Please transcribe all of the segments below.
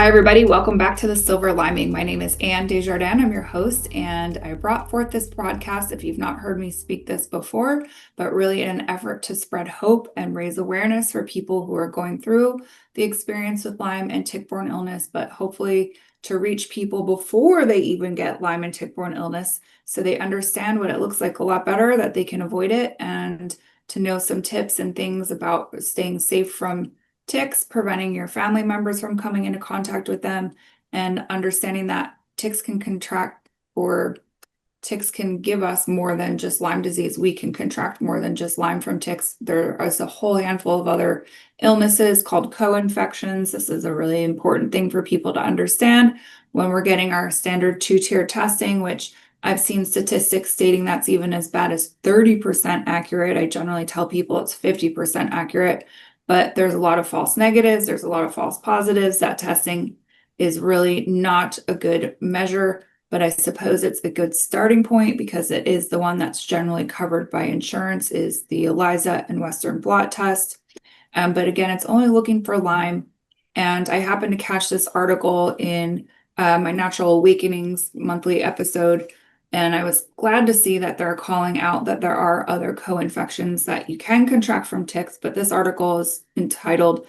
Hi, everybody. Welcome back to the Silver Lyming. My name is Anne Desjardins. I'm your host, and I brought forth this broadcast if you've not heard me speak this before, but really in an effort to spread hope and raise awareness for people who are going through the experience with Lyme and tick-borne illness, but hopefully to reach people before they even get Lyme and tick-borne illness so they understand what it looks like a lot better, that they can avoid it, and to know some tips and things about staying safe from ticks, preventing your family members from coming into contact with them, and understanding that ticks can contract or ticks can give us more than just Lyme disease. We can contract more than just Lyme from ticks. There is a whole handful of other illnesses called co-infections. This is a really important thing for people to understand when we're getting our standard 2-tier testing, which I've seen statistics stating that's even as bad as 30% accurate. I generally tell people it's 50% accurate, but there's a lot of false negatives. There's a lot of false positives. That testing is really not a good measure, but I suppose it's a good starting point because it is the one that's generally covered by insurance, is the ELISA and Western blot test. But again, it's only looking for Lyme. And I happened to catch this article in my Natural Awakenings monthly episode, and I was glad to see that they're calling out that there are other co-infections that you can contract from ticks, but this article is entitled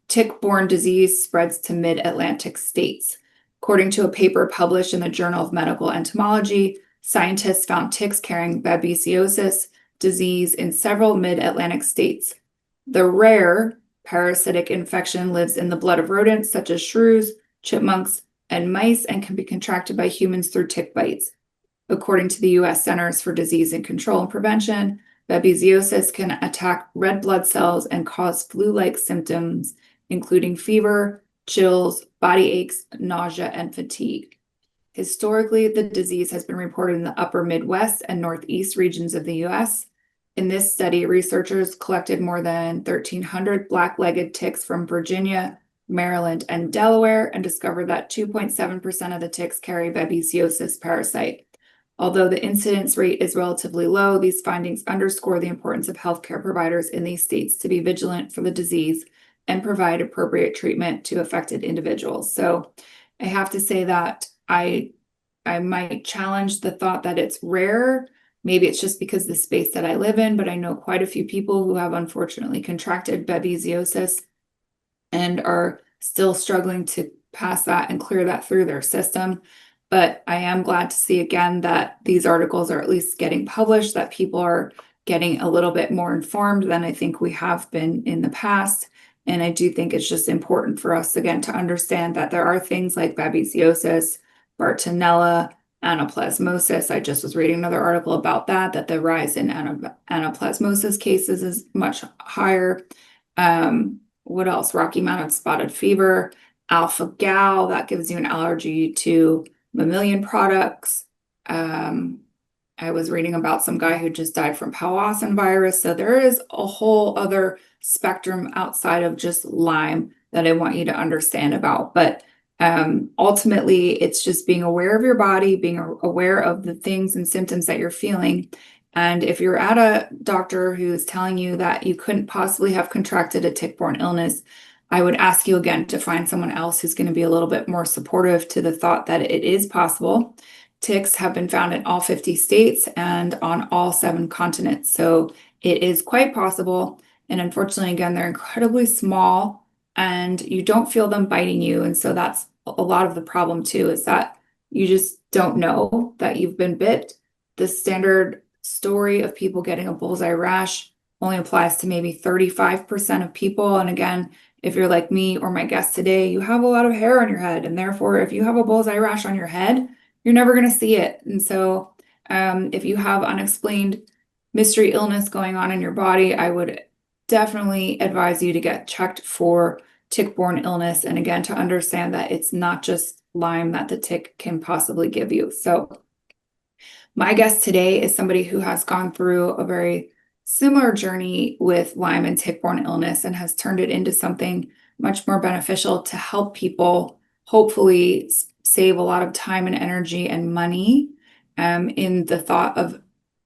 "Tick-Borne Disease Spreads to Mid-Atlantic States." According to a paper published in the Journal of Medical Entomology, scientists found ticks carrying babesiosis disease in several mid-Atlantic states. The rare parasitic infection lives in the blood of rodents such as shrews, chipmunks, and mice, and can be contracted by humans through tick bites. According to the U.S. Centers for Disease and Control and Prevention, babesiosis can attack red blood cells and cause flu-like symptoms, including fever, chills, body aches, nausea, and fatigue. Historically, the disease has been reported in the upper Midwest and Northeast regions of the U.S. In this study, researchers collected more than 1,300 black-legged ticks from Virginia, Maryland, and Delaware, and discovered that 2.7% of the ticks carry babesiosis parasite. Although the incidence rate is relatively low, these findings underscore the importance of healthcare providers in these states to be vigilant for the disease and provide appropriate treatment to affected individuals. So I have to say that I might challenge the thought that it's rare. Maybe it's just because the space that I live in, but I know quite a few people who have unfortunately contracted babesiosis and are still struggling to pass that and clear that through their system. But I am glad to see again that these articles are at least getting published, that people are getting a little bit more informed than I think we have been in the past. And I do think it's just important for us, again, to understand that there are things like babesiosis, Bartonella, anaplasmosis. I just was reading another article about that the rise in anaplasmosis cases is much higher. What else? Rocky Mountain spotted fever, alpha-gal, that gives you an allergy to mammalian products. I was reading about some guy who just died from Powassan virus. So there is a whole other spectrum outside of just Lyme that I want you to understand about. But ultimately, it's just being aware of your body, being aware of the things and symptoms that you're feeling. And if you're at a doctor who's telling you that you couldn't possibly have contracted a tick-borne illness, I would ask you again to find someone else who's going to be a little bit more supportive to the thought that it is possible. Ticks have been found in all 50 states and on all 7 continents. So it is quite possible. And unfortunately, again, they're incredibly small and you don't feel them biting you. And so that's a lot of the problem too, is that you just don't know that you've been bit. The standard story of people getting a bullseye rash only applies to maybe 35% of people. And again, if you're like me or my guest today, you have a lot of hair on your head. And therefore, if you have a bullseye rash on your head, you're never going to see it. And so if you have unexplained mystery illness going on in your body, I would definitely advise you to get checked for tick-borne illness. And again, to understand that it's not just Lyme that the tick can possibly give you. So my guest today is somebody who has gone through a very similar journey with Lyme and tick-borne illness and has turned it into something much more beneficial to help people hopefully save a lot of time and energy and money in the thought of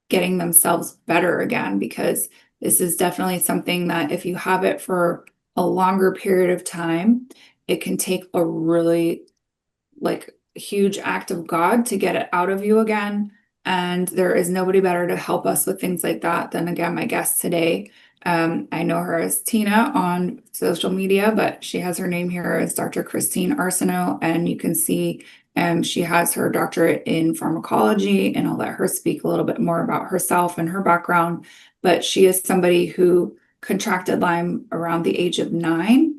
getting themselves better again, because this is definitely something that if you have it for a longer period of time, it can take a really like huge act of God to get it out of you again. And there is nobody better to help us with things like that than, again, my guest today. I know her as Tina on social media, but she has her name here as Dr. Christine Arseneau, and you can see she has her doctorate in pharmacology, and I'll let her speak a little bit more about herself and her background. But she is somebody who contracted Lyme around the age of 9.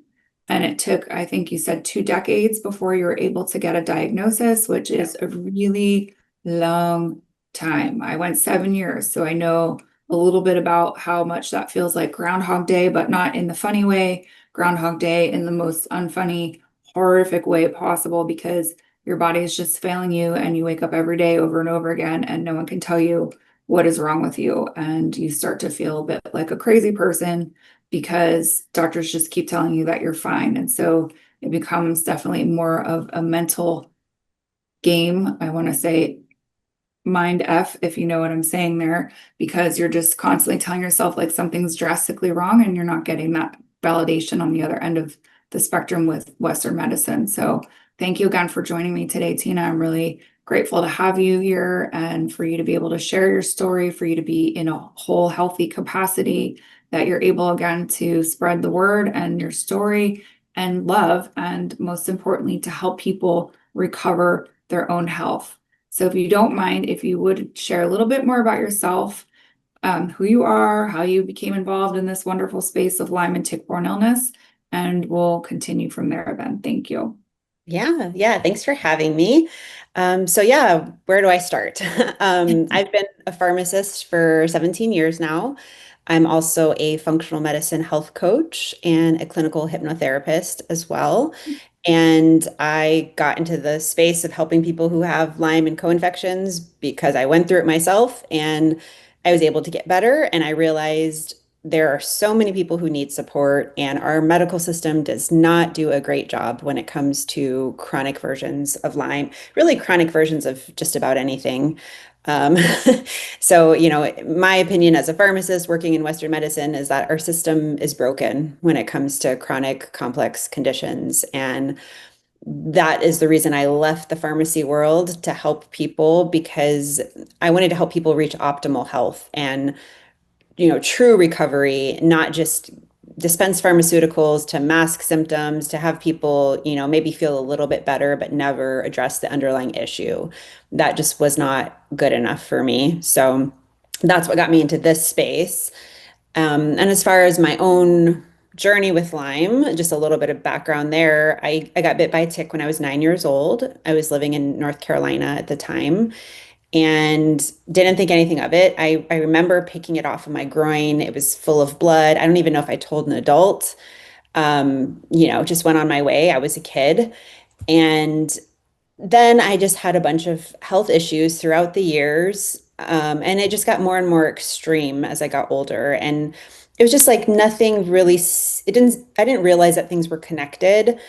And it took, I think you said 2 decades before you were able to get a diagnosis, which is a really long time. I went 7 years, so I know a little bit about how much that feels like Groundhog Day, but not in the funny way, Groundhog Day in the most unfunny, horrific way possible, because your body is just failing you and you wake up every day over and over again and no one can tell you what is wrong with you. And you start to feel a bit like a crazy person because doctors just keep telling you that you're fine. And so it becomes definitely more of a mental game. I want to say mind F, if you know what I'm saying there, because you're just constantly telling yourself like something's drastically wrong and you're not getting that validation on the other end of the spectrum with Western medicine. So thank you again for joining me today, Tina. I'm really grateful to have you here and for you to be able to share your story, for you to be in a whole healthy capacity, that you're able again to spread the word and your story and love, and most importantly, to help people recover their own health. So if you don't mind, if you would share a little bit more about yourself, who you are, how you became involved in this wonderful space of Lyme and tick-borne illness, and we'll continue from there then. Thank you. Yeah. Thanks for having me. So yeah, where do I start? I've been a pharmacist for 17 years now. I'm also a functional medicine health coach and a clinical hypnotherapist as well. And I got into the space of helping people who have Lyme and co-infections because I went through it myself and I was able to get better. And I realized there are so many people who need support, and our medical system does not do a great job when it comes to chronic versions of Lyme, really chronic versions of just about anything. Um, so, my opinion as a pharmacist working in Western medicine is that our system is broken when it comes to chronic complex conditions. And that is the reason I left the pharmacy world to help people, because I wanted to help people reach optimal health and true recovery, not just dispense pharmaceuticals to mask symptoms, to have people, maybe feel a little bit better, but never address the underlying issue. That just was not good enough for me. So that's what got me into this space. And as far as my own journey with Lyme, just a little bit of background there. I got bit by a tick when I was 9 years old. I was living in North Carolina at the time and didn't think anything of it. I remember picking it off of my groin. It was full of blood. I don't even know if I told an adult. Just went on my way. I was a kid. And then I just had a bunch of health issues throughout the years. And it just got more and more extreme as I got older. And it was just like nothing really, I didn't realize that things were connected.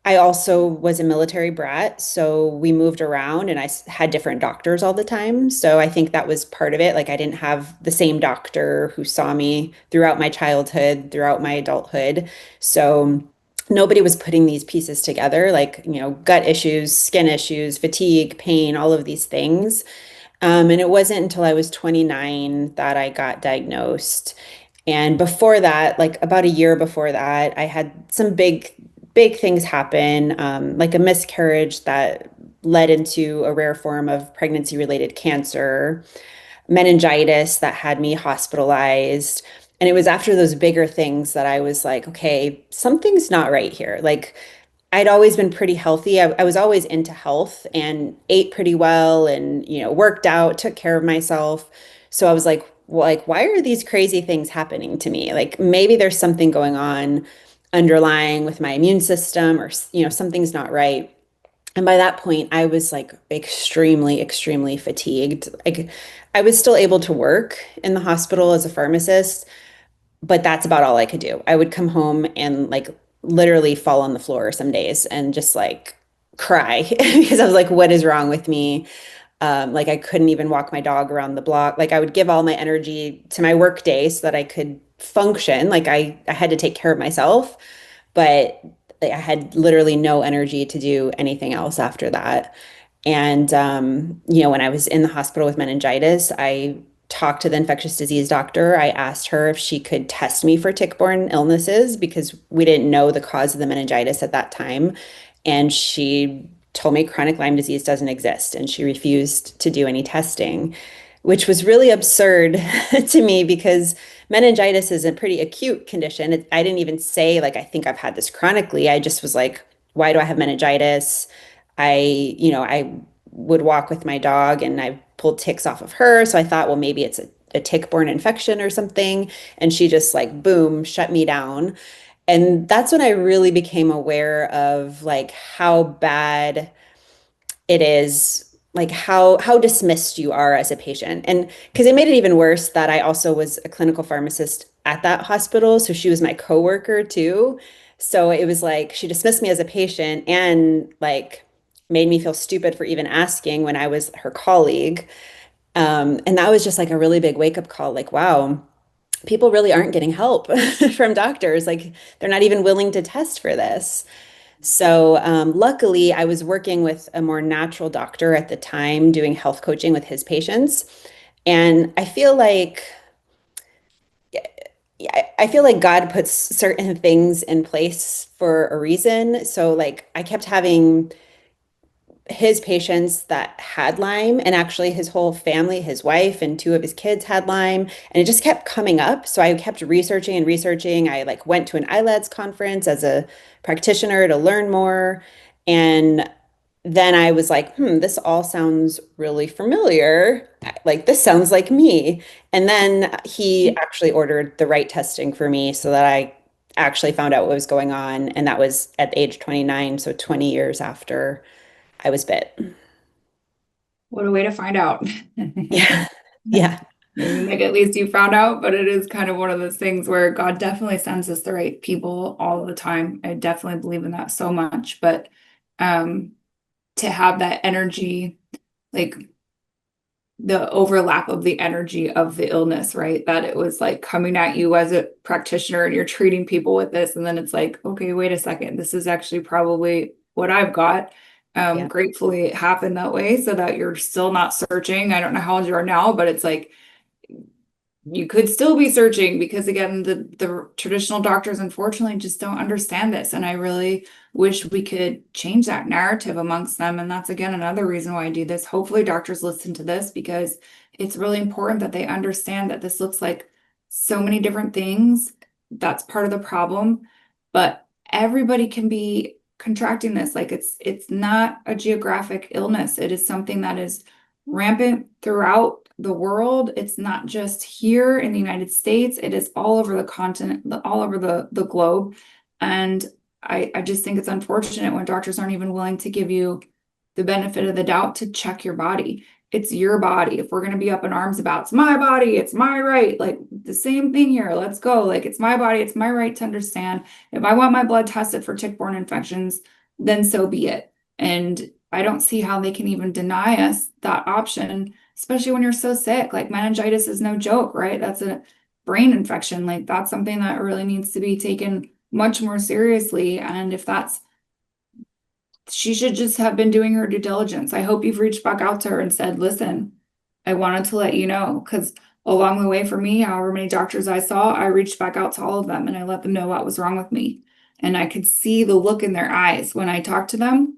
I also was a military brat, so we moved around and had different doctors all the time. So I think that was part of it. Like I didn't have the same doctor who saw me throughout my childhood, throughout my adulthood. So nobody was putting these pieces together, like, gut issues, skin issues, fatigue, pain, all of these things. And it wasn't until I was 29 that I got diagnosed. And before that, like about a year before that, I had some big things happen, like a miscarriage that led into a rare form of pregnancy-related cancer, meningitis that had me hospitalized. And it was after those bigger things that I was like, okay, something's not right here. Like I'd always been pretty healthy. I was always into health and ate pretty well and, worked out, took care of myself. So I was like, well, like, why are these crazy things happening to me? Like maybe there's something going on underlying with my immune system, or, something's not right. And by that point, I was like extremely, extremely fatigued. Like I was still able to work in the hospital as a pharmacist, but that's about all I could do. I would come home and like literally fall on the floor some days and just like cry because I was like, what is wrong with me? Like I couldn't even walk my dog around the block. Like I would give all my energy to my work day so that I could function. Like I had to take care of myself, but I had literally no energy to do anything else after that. And, when I was in the hospital with meningitis, I talked to the infectious disease doctor. I asked her if she could test me for tick-borne illnesses because we didn't know the cause of the meningitis at that time. And she told me chronic Lyme disease doesn't exist, and she refused to do any testing, which was really absurd to me because meningitis is a pretty acute condition. I didn't even say, like, I think I've had this chronically. I just was like, why do I have meningitis? I would walk with my dog and I pulled ticks off of her. So I thought, well, maybe it's a tick-borne infection or something. And she just like, boom, shut me down. And that's when I really became aware of like how bad it is, like how dismissed you are as a patient. And because it made it even worse that I also was a clinical pharmacist at that hospital, so she was my coworker too. So it was like she dismissed me as a patient and like made me feel stupid for even asking when I was her colleague. And that was just like a really big wake up call. Like, wow, people really aren't getting help from doctors. Like, they're not even willing to test for this. So, luckily, I was working with a more natural doctor at the time, doing health coaching with his patients. And I feel like God puts certain things in place for a reason. So, like, I kept having his patients that had Lyme, and actually his whole family, his wife and two of his kids had Lyme, and it just kept coming up. So I kept researching and researching. I like went to an ILADS conference as a practitioner to learn more. And then I was like, this all sounds really familiar. Like, this sounds like me. And then he actually ordered the right testing for me so that I actually found out what was going on. And that was at age 29, so 20 years after I was bit. What a way to find out. Yeah. Yeah. Maybe like at least you found out, but it is kind of one of those things where God definitely sends us the right people all the time. I definitely believe in that so much. But um to have that energy, like the overlap of the energy of the illness, right? That it was like coming at you as a practitioner and you're treating people with this, and then it's like, okay, wait a second, this is actually probably what I've got. Yeah. Gratefully it happened that way so that you're still not searching. I don't know how old you are now, but it's like you could still be searching because again the traditional doctors unfortunately just don't understand this, and I really wish we could change that narrative amongst them. And that's again another reason why I do this. Hopefully doctors listen to this because it's really important that they understand that this looks like so many different things. That's part of the problem, but everybody can be contracting this. Like it's not a geographic illness. It is something that is rampant throughout the world. It's not just here in the United States, it is all over the continent, all over the globe. And I just think it's unfortunate when doctors aren't even willing to give you the benefit of the doubt to check your body. It's your body. If we're going to be up in arms about it's my body, it's my right, like the same thing here. Let's go. Like it's my body, it's my right to understand. If I want my blood tested for tick-borne infections, then so be it. And I don't see how they can even deny us that option, especially when you're so sick. Like meningitis is no joke, right? That's a brain infection. Like that's something that really needs to be taken much more seriously. And if that's, she should just have been doing her due diligence. I hope you've reached back out to her and said, listen, I wanted to let you know, because along the way for me, however many doctors I saw, I reached back out to all of them and I let them know what was wrong with me. And I could see the look in their eyes when I talked to them,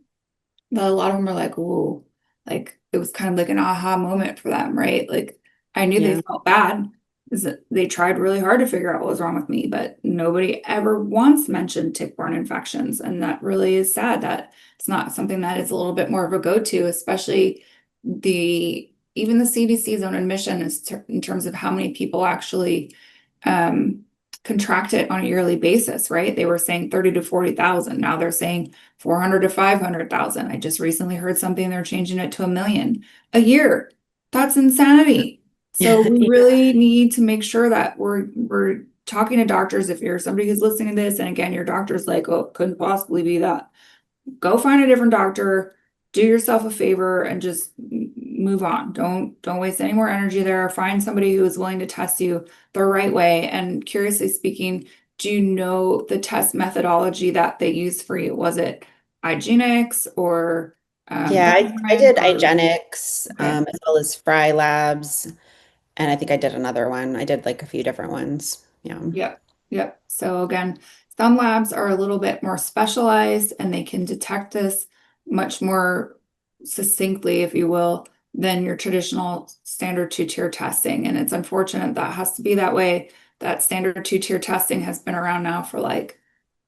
that a lot of them were like, "Whoa," like it was kind of like an aha moment for them, right? Like I knew they Yeah. felt bad because they tried really hard to figure out what was wrong with me, but nobody ever once mentioned tick-borne infections. And that really is sad that it's not something that is a little bit more of a go-to, especially even the CDC's own admission is in terms of how many people actually um, contract it on a yearly basis, right? They were saying 30 to 40,000. Now they're saying 400 to 500,000. I just recently heard something, they're changing it to a million a year. That's insanity. So we Yeah. really need to make sure that we're talking to doctors. If you're somebody who's listening to this, and again, your doctor's like, oh, couldn't possibly be that, go find a different doctor, do yourself a favor and just move on. Don't waste any more energy there. Find somebody who is willing to test you the right way. And curiously speaking, Do you know the test methodology that they used for you? Was it IGenics or Yeah, I Lyming did or IGenics, okay? as well as Fry Labs, and I think I did another one. I did like a few different ones. Yeah. Yep, yep. So again, some labs are a little bit more specialized and they can detect this much more succinctly, if you will, than your traditional standard two-tier testing. And it's unfortunate that has to be that way. That standard two-tier testing has been around now for like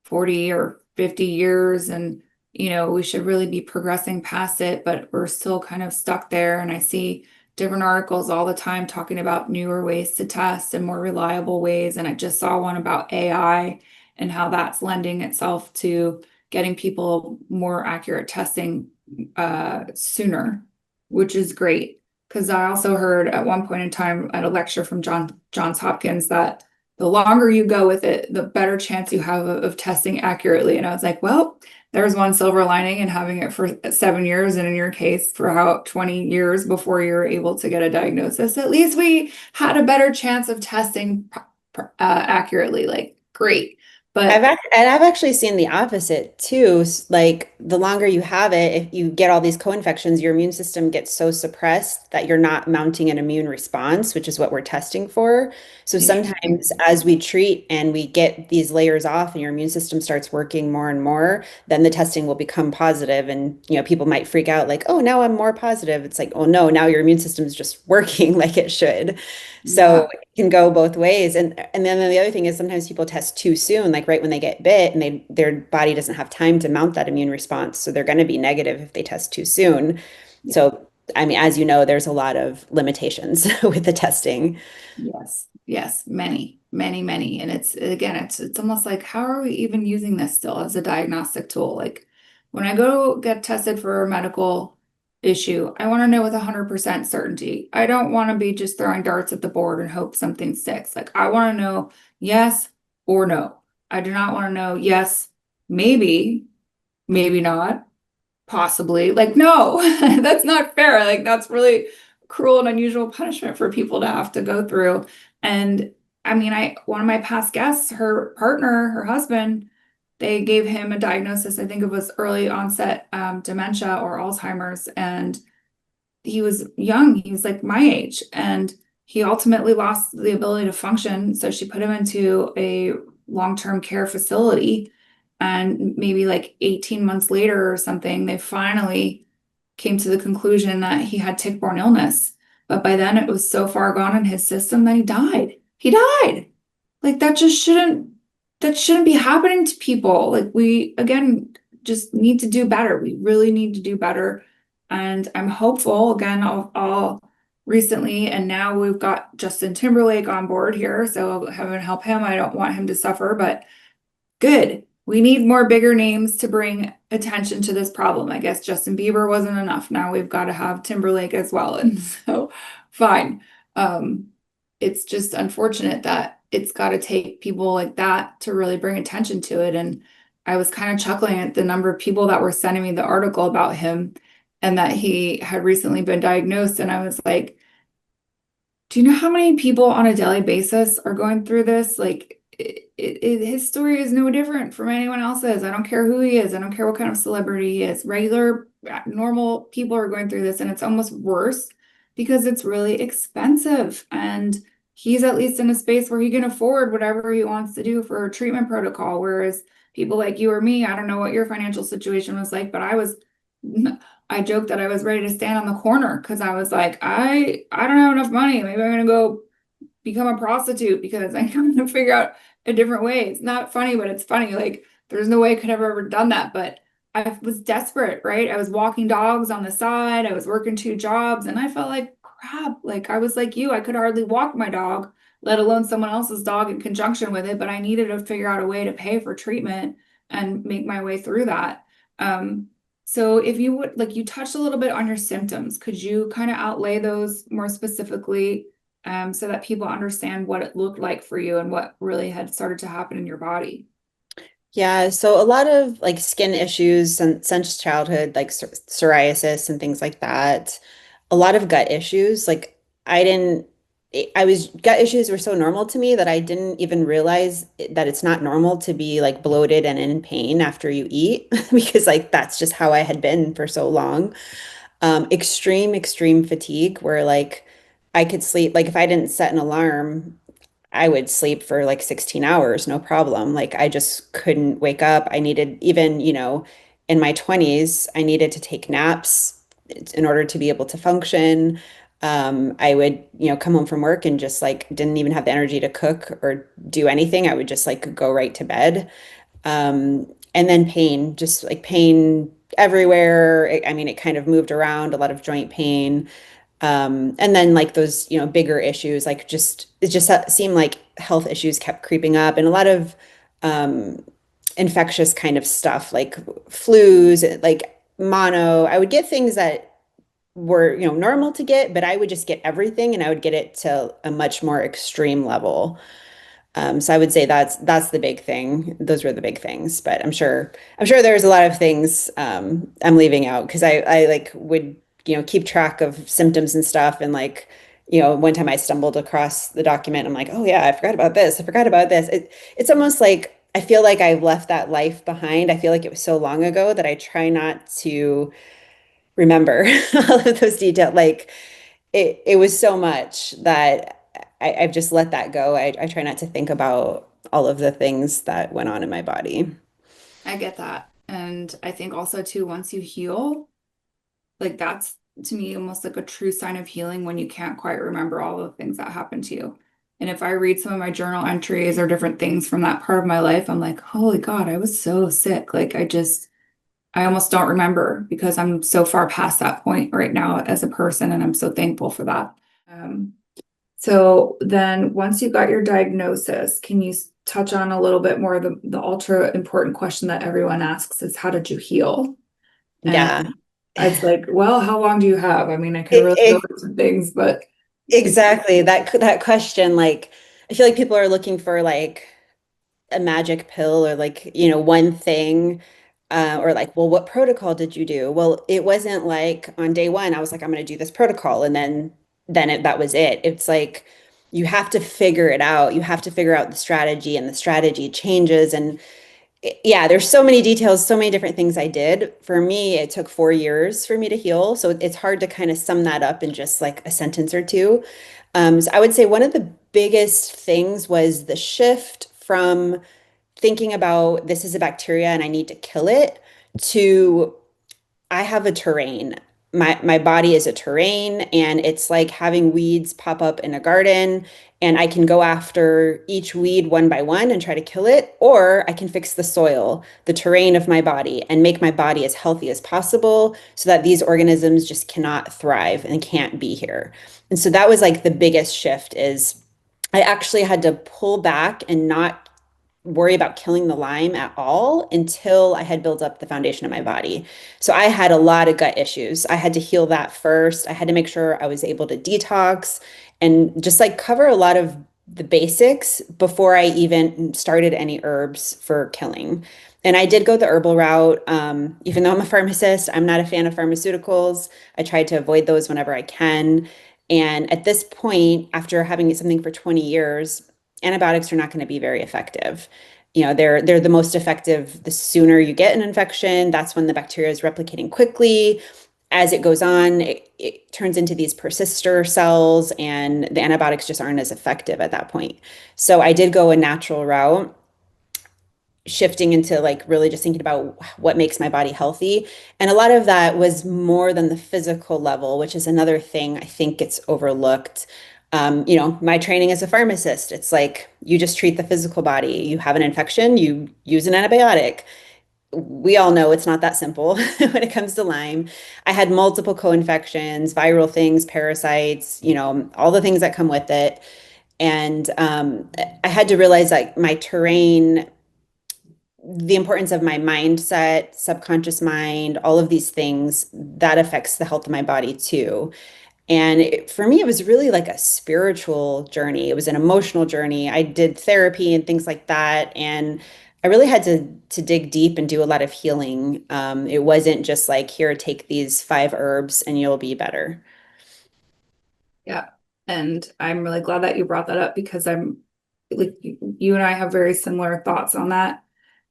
40 or 50 years. And, we should really be progressing past it, but we're still kind of stuck there. And I see different articles all the time talking about newer ways to test and more reliable ways. And I just saw one about AI and how that's lending itself to getting people more accurate testing sooner, which is great. Because I also heard at one point in time at a lecture from Johns Hopkins that the longer you go with it, the better chance you have of testing accurately. And I was like, well, there's one silver lining in having it for 7 years, and in your case, for how 20 years before you're able to get a diagnosis. At least we had a better chance of testing accurately. Like, great. But And I've actually seen the opposite too. Like the longer you have it, if you get all these co-infections, your immune system gets so suppressed that you're not mounting an immune response, which is what we're testing for. So interesting. sometimes as we treat and we get these layers off and your immune system starts working more and more, then the testing will become positive. And people might freak out like, oh, now I'm more positive. It's like, oh no, now your immune system is just working like it should. So Yeah. it can go both ways. And then the other thing is sometimes people test too soon, like right when they get bit and their body doesn't have time to mount that immune response. So they're going to be negative if they test too soon. So I mean, as you know, there's a lot of limitations with the testing. Yes, yes, many, many, many. And it's again, it's almost like how are we even using this still as a diagnostic tool? Like when I go get tested for a medical issue, I want to know with 100% certainty. I don't want to be just throwing darts at the board and hope something sticks. Like I want to know yes or no. I do not want to know yes, maybe, maybe not possibly. Like, no, that's not fair. Like, that's really cruel and unusual punishment for people to have to go through. And I mean, one of my past guests, her partner, her husband, they gave him a diagnosis. I think it was early onset dementia or Alzheimer's. And he was young. He was like my age. And he ultimately lost the ability to function. So she put him into a long-term care facility. And maybe like 18 months later or something, they finally came to the conclusion that he had tick-borne illness. But by then it was so far gone in his system that he died. He died. Like that shouldn't be happening to people. Like we again just need to do better. We really need to do better. And I'm hopeful again, I'll recently, and now we've got Justin Timberlake on board here. So heaven help him. I don't want him to suffer, but good. We need more bigger names to bring attention to this problem. I guess Justin Bieber wasn't enough. Now we've got to have Timberlake as well. And so, fine. Um, it's just unfortunate that it's got to take people like that to really bring attention to it. And I was kind of chuckling at the number of people that were sending me the article about him and that he had recently been diagnosed. And I was like, do you know how many people on a daily basis are going through this? Like, his story is no different from anyone else's. I don't care who he is. I don't care what kind of celebrity he is. Regular, normal people are going through this, and it's almost worse because it's really expensive. And he's at least in a space where he can afford whatever he wants to do for a treatment protocol. Whereas people like you or me, I don't know what your financial situation was like, but I joked that I was ready to stand on the corner because I was like, I don't have enough money. Maybe I'm gonna go become a prostitute because I'm going to figure out a different way. It's not funny, but it's funny. Like there's no way I could have ever done that. But I was desperate, right? I was walking dogs on the side. I was working 2 jobs and I felt like crap. Like I was like you, I could hardly walk my dog, let alone someone else's dog in conjunction with it. But I needed to figure out a way to pay for treatment and make my way through that. Um, so if you would like you touched a little bit on your symptoms, could you kind of outlay those more specifically so that people understand what it looked like for you and what really had started to happen in your body? Yeah, so a lot of like skin issues and since childhood, like psoriasis and things like that. A lot of gut issues. Like I didn't I was gut issues were so normal to me that I didn't even realize that it's not normal to be like bloated and in pain after you eat because like that's just how I had been for so long. Extreme fatigue where like I could sleep like if I didn't set an alarm, I would sleep for like 16 hours, no problem. Like I just couldn't wake up. I needed even, in my 20s, I needed to take naps in order to be able to function. I would, come home from work and just like didn't even have the energy to cook or do anything. I would just like go right to bed. And then pain, just like pain everywhere. I mean, it kind of moved around, a lot of joint pain. And then like those, bigger issues, like it just seemed like health issues kept creeping up and a lot of um, infectious kind of stuff, like flus, like mono. I would get things that were, normal to get, but I would just get everything and I would get it to a much more extreme level. So I would say that's the big thing. Those were the big things, but I'm sure there's a lot of things I'm leaving out because I like would keep track of symptoms and stuff and like one time I stumbled across the document. I'm like, oh yeah, I forgot about this. I forgot about this. It's almost like I feel like I've left that life behind. I feel like it was so long ago that I try not to remember all of those details. Like it was so much that I've just let that go. I try not to think about all of the things that went on in my body. I get that. And I think also too, once you heal, like that's to me almost like a true sign of healing when you can't quite remember all the things that happened to you. And if I read some of my journal entries or different things from that part of my life, I'm like, holy God, I was so sick. Like I almost don't remember because I'm so far past that point right now as a person, and I'm so thankful for that. Um, so then once you got your diagnosis, can you touch on a little bit more the ultra important question that everyone asks is how did you heal? And Yeah. it's like, well, how long do you have? I mean, I could It, really go it, into some things, but it's exactly. That question, like, I feel like people are looking for like a magic pill or like, one thing. Or like, well, what protocol did you do? Well, it wasn't like on day one, I was like, I'm going to do this protocol. And that was it. It's like, you have to figure it out. You have to figure out the strategy and the strategy changes. And yeah, there's so many details, so many different things I did. For me, it took 4 years for me to heal. So it's hard to kind of sum that up in just like a sentence or two. So I would say one of the biggest things was the shift from thinking about this is a bacteria and I need to kill it to I have a terrain. My body is a terrain and it's like having weeds pop up in a garden and I can go after each weed one by one and try to kill it, or I can fix the soil, the terrain of my body and make my body as healthy as possible so that these organisms just cannot thrive and can't be here. And so that was like the biggest shift is I actually had to pull back and not worry about killing the Lyme at all until I had built up the foundation of my body. So I had a lot of gut issues. I had to heal that first. I had to make sure I was able to detox and just like cover a lot of the basics before I even started any herbs for killing. And I did go the herbal route. Even though I'm a pharmacist, I'm not a fan of pharmaceuticals. I try to avoid those whenever I can. And at this point, after having something for 20 years, antibiotics are not going to be very effective. They're the most effective the sooner you get an infection. That's when the bacteria is replicating quickly. As it goes on, it turns into these persister cells, and the antibiotics just aren't as effective at that point. So I did go a natural route, shifting into like really just thinking about what makes my body healthy. And a lot of that was more than the physical level, which is another thing I think gets overlooked. My training as a pharmacist, it's like you just treat the physical body. You have an infection, you use an antibiotic. We all know it's not that simple when it comes to Lyme. I had multiple co-infections, viral things, parasites, all the things that come with it. And I had to realize like my terrain, the importance of my mindset, subconscious mind, all of these things that affects the health of my body too. And for me, it was really like a spiritual journey. It was an emotional journey. I did therapy and things like that, and I really had to dig deep and do a lot of healing. It wasn't just like, here, take these 5 herbs and you'll be better. yeah. And I'm really glad that you brought that up because I'm like you and I have very similar thoughts on that.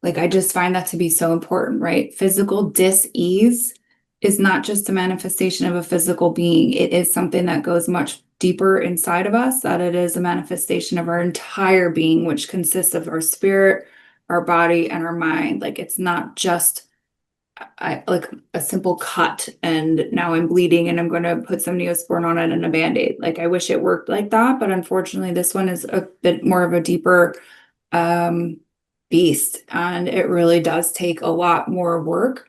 Like I just find that to be so important, right? Physical dis-ease is not just a manifestation of a physical being. It is something that goes much deeper inside of us, that it is a manifestation of our entire being, which consists of our spirit, our body, and our mind. Like it's not just I like a simple cut and now I'm bleeding and I'm going to put some Neosporin on it and a Band-Aid. Like I wish it worked like that, but unfortunately this one is a bit more of a deeper um beast and it really does take a lot more work.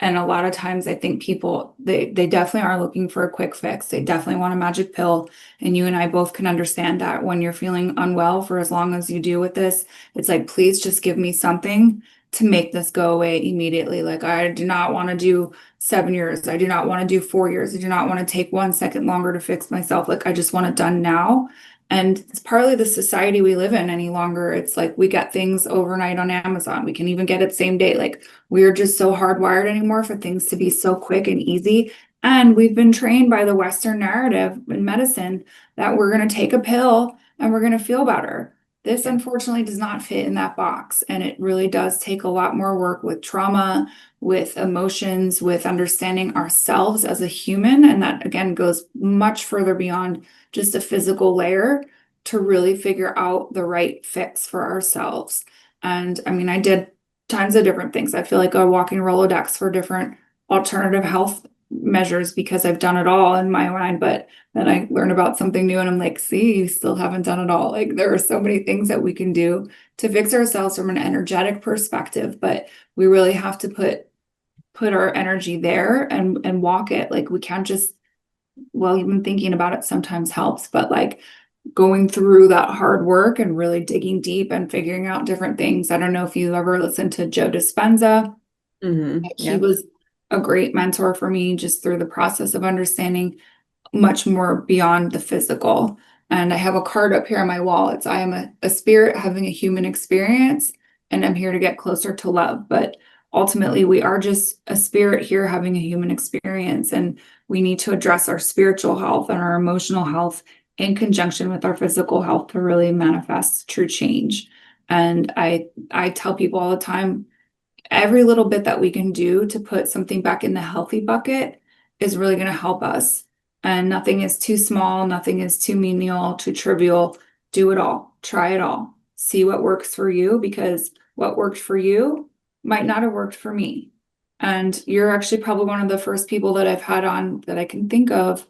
And a lot of times I think people they definitely are looking for a quick fix. They definitely want a magic pill. And you and I both can understand that when you're feeling unwell for as long as you do with this, it's like, please just give me something to make this go away immediately. Like I do not want to do 7 years. I do not want to do 4 years. I do not want to take 1 second longer to fix myself. Like I just want it done now. And it's partly the society we live in any longer. It's like we get things overnight on Amazon. We can even get it same day. Like we're just so hardwired anymore for things to be so quick and easy. And we've been trained by the Western narrative in medicine that we're going to take a pill and we're going to feel better. This Yeah. unfortunately does not fit in that box, and it really does take a lot more work with trauma, with emotions, with understanding ourselves as a human. And that again goes much further beyond just a physical layer to really figure out the right fix for ourselves. And I mean, I did tons of different things. I feel like a walking Rolodex for different alternative health measures because I've done it all in my mind, but then I learn about something new and I'm like, see, you still haven't done it all. Like there are so many things that we can do to fix ourselves from an energetic perspective, but we really have to put our energy there and walk it. Like we can't just, well, even thinking about it sometimes helps, but like going through that hard work and really digging deep and figuring out different things. I don't know if you ever listened to Joe Dispenza. He Yeah. was a great mentor for me just through the process of understanding much more beyond the physical. And I have a card up here on my wall. It's I am a spirit having a human experience, and I'm here to get closer to love. But ultimately, we are just a spirit here having a human experience, and we need to address our spiritual health and our emotional health in conjunction with our physical health to really manifest true change. And I tell people all the time, every little bit that we can do to put something back in the healthy bucket is really going to help us. And nothing is too small, nothing is too menial, too trivial. Do it all, try it all, see what works for you because what worked for you might not have worked for me. And you're actually probably one of the first people that I've had on that I can think of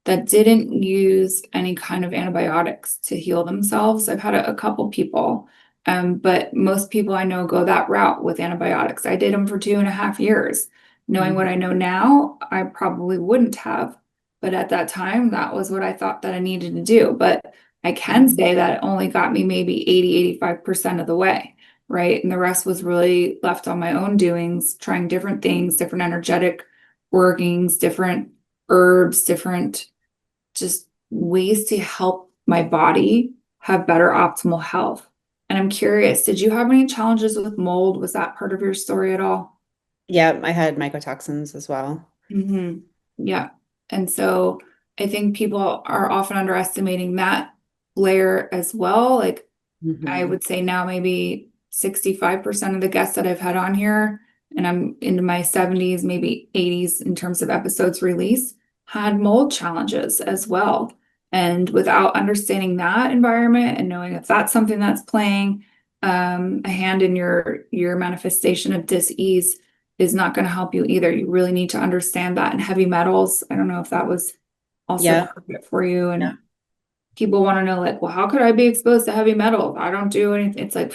that didn't use any kind of antibiotics to heal themselves. I've had a couple people, but most people I know go that route with antibiotics. I did them for 2.5 years. Knowing what Mhm. I know now, I probably wouldn't have. But at that time, that was what I thought that I needed to do. But I can say that it only got me maybe 85% of the way, right? And the rest was really left on my own doings, trying different things, different energetic workings, different herbs, different just ways to help my body have better optimal health. And I'm curious, did you have any challenges with mold? Was that part of your story at all? Yeah, I had mycotoxins as well. Hmm. Yeah. And so I think people are often underestimating that layer as well. Like I Hmm. would say now maybe 65% of the guests that I've had on here, and I'm into my 70s, maybe 80s in terms of episodes released, had mold challenges as well. And without understanding that environment and knowing if that's something that's playing a hand in your manifestation of dis-ease is not going to help you either. You really need to understand that. And heavy metals, I don't know if that was also Yeah. part of it for you. Yeah. And people want to know, like, well, how could I be exposed to heavy metal? I don't do anything. It's like,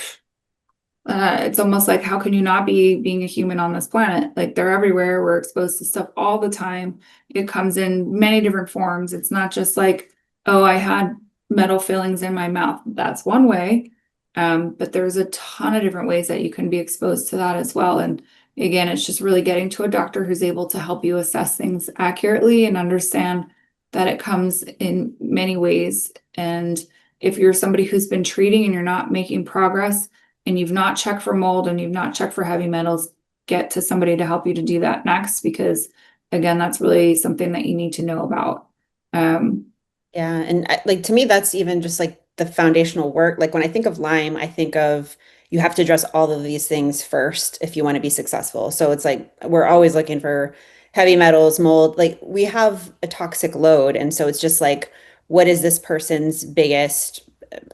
it's almost like, how can you not be being a human on this planet? Like, they're everywhere. We're exposed to stuff all the time. It comes in many different forms. It's not just like, oh, I had metal fillings in my mouth. That's one way. But there's a ton of different ways that you can be exposed to that as well. And again, it's just really getting to a doctor who's able to help you assess things accurately and understand that it comes in many ways. And if you're somebody who's been treating and you're not making progress and you've not checked for mold and you've not checked for heavy metals, get to somebody to help you to do that next because again, that's really something that you need to know about. Um, Yeah, and like to me, that's even just like the foundational work. Like when I think of Lyme, I think of you have to address all of these things first if you want to be successful. So it's like we're always looking for heavy metals, mold. Like we have a toxic load, and so it's just like, what is this person's biggest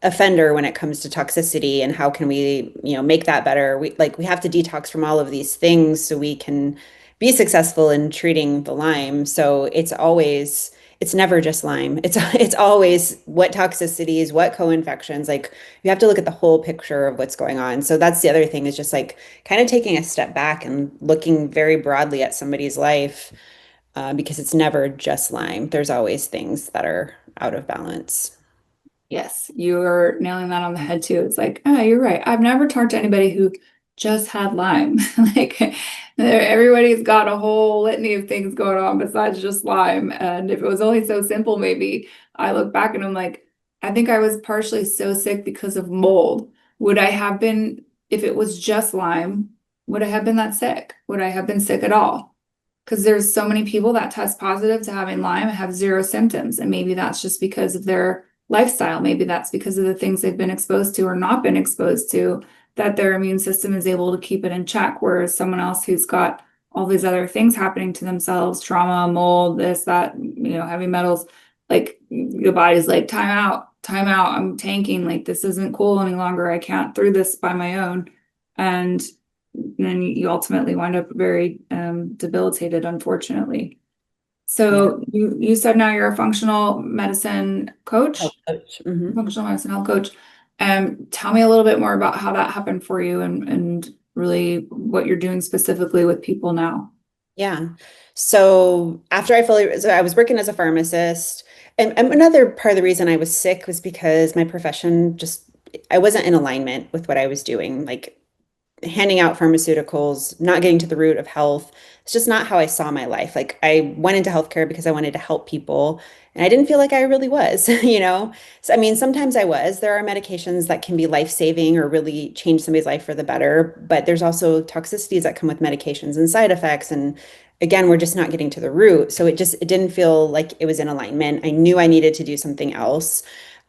offender when it comes to toxicity, and how can we, make that better? We have to detox from all of these things so we can be successful in treating the Lyme. So it's never just Lyme. It's always what toxicities, what co-infections. Like you have to look at the whole picture of what's going on. So that's the other thing is just like kind of taking a step back and looking very broadly at somebody's life, because it's never just Lyme. There's always things that are out of balance. Yes, you're nailing that on the head too. It's like, oh, you're right. I've never talked to anybody who just had Lyme. Like everybody's got a whole litany of things going on besides just Lyme. And if it was only so simple, maybe I look back and I'm like, I think I was partially so sick because of mold. Would I have been, if it was just Lyme, would I have been that sick? Would I have been sick at all? Because there's so many people that test positive to having Lyme and have zero symptoms. And maybe that's just because of their lifestyle. Maybe that's because of the things they've been exposed to or not been exposed to, that their immune system is able to keep it in check. Whereas someone else who's got all these other things happening to themselves, trauma, mold, this, that, heavy metals, like the body's like, time out, I'm tanking. Like this isn't cool any longer. I can't through this by my own. And then you ultimately wind up very debilitated, unfortunately. Yeah. So you said now you're a functional medicine Health coach, coach. Hmm. functional medicine health coach. Tell me a little bit more about how that happened for you and really what you're doing specifically with people now. Yeah. So so I was working as a pharmacist. And another part of the reason I was sick was because my profession just, I wasn't in alignment with what I was doing. Like handing out pharmaceuticals, not getting to the root of health. It's just not how I saw my life. Like I went into healthcare because I wanted to help people, and I didn't feel like I really was, you know? So, I mean, sometimes I was. There are medications that can be life-saving or really change somebody's life for the better, but there's also toxicities that come with medications and side effects. And again, we're just not getting to the root. So it didn't feel like it was in alignment. I knew I needed to do something else.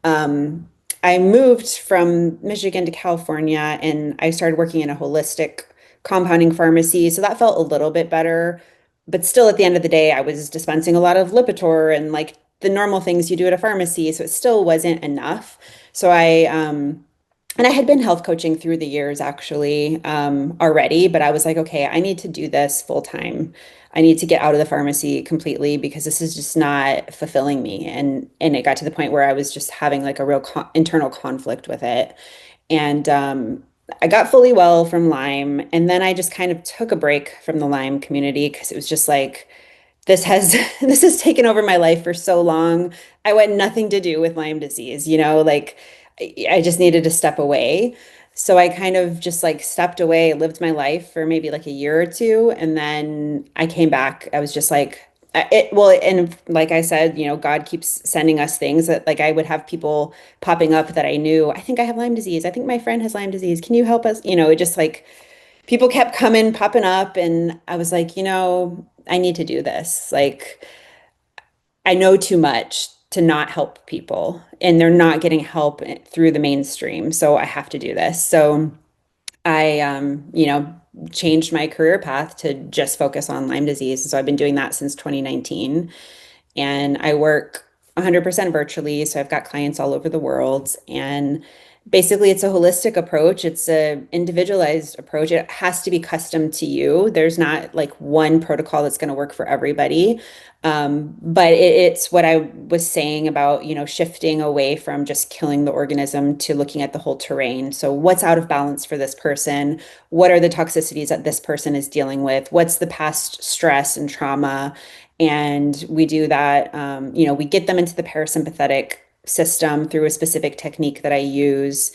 Um, I moved from Michigan to California and I started working in a holistic compounding pharmacy. So that felt a little bit better. But still, at the end of the day, I was dispensing a lot of Lipitor and like the normal things you do at a pharmacy. So it still wasn't enough. So and I had been health coaching through the years actually, already, but I was like, okay, I need to do this full time. I need to get out of the pharmacy completely because this is just not fulfilling me. And it got to the point where I was just having like a real internal conflict with it. And I got fully well from Lyme, and then I just kind of took a break from the Lyme community because it was just like this has this has taken over my life for so long. I want nothing to do with Lyme disease, like I just needed to step away. So I kind of just like stepped away, lived my life for maybe like a year or two, and then I came back. I was just like and like I said, God keeps sending us things that like I would have people popping up that I knew, I think I have Lyme disease. I think my friend has Lyme disease. Can you help us? It just like people kept coming, popping up, and I was like, I need to do this. Like, I know too much to not help people, and they're not getting help through the mainstream. So I have to do this. So I, changed my career path to just focus on Lyme disease. So I've been doing that since 2019 and I work 100% virtually. So I've got clients all over the world. And basically, it's a holistic approach, it's a individualized approach. It has to be custom to you. There's not like one protocol that's going to work for everybody. But it's what I was saying about, shifting away from just killing the organism to looking at the whole terrain. So, what's out of balance for this person? What are the toxicities that this person is dealing with? What's the past stress and trauma? And we do that, we get them into the parasympathetic system through a specific technique that I use.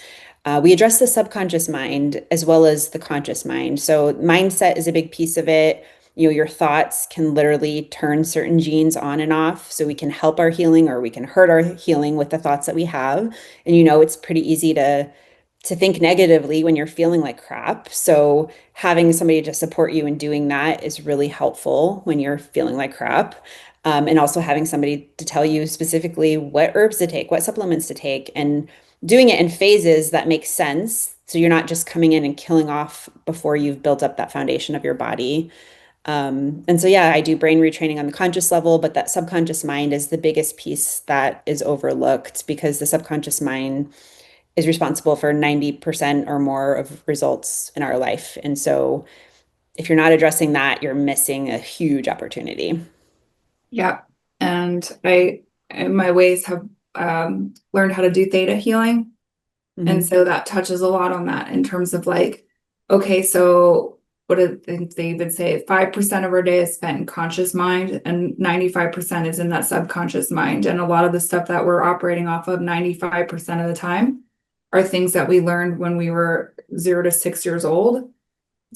We address the subconscious mind as well as the conscious mind. So, mindset is a big piece of it. Your thoughts can literally turn certain genes on and off. So, we can help our healing or we can hurt our healing with the thoughts that we have. And, it's pretty easy to think negatively when you're feeling like crap. So having somebody to support you in doing that is really helpful when you're feeling like crap. and also having somebody to tell you specifically what herbs to take, what supplements to take, and doing it in phases that make sense. So you're not just coming in and killing off before you've built up that foundation of your body. And so, yeah, I do brain retraining on the conscious level, but that subconscious mind is the biggest piece that is overlooked because the subconscious mind is responsible for 90% or more of results in our life. And so, if you're not addressing that, you're missing a huge opportunity. Yeah. And I, in my ways, have learned how to do theta healing. And Hmm. so that touches a lot on that in terms of like, okay, so what did they even say? 5% of our day is spent in conscious mind and 95% is in that subconscious mind. And a lot of the stuff that we're operating off of 95% of the time are things that we learned when we were 0 to 6 years old.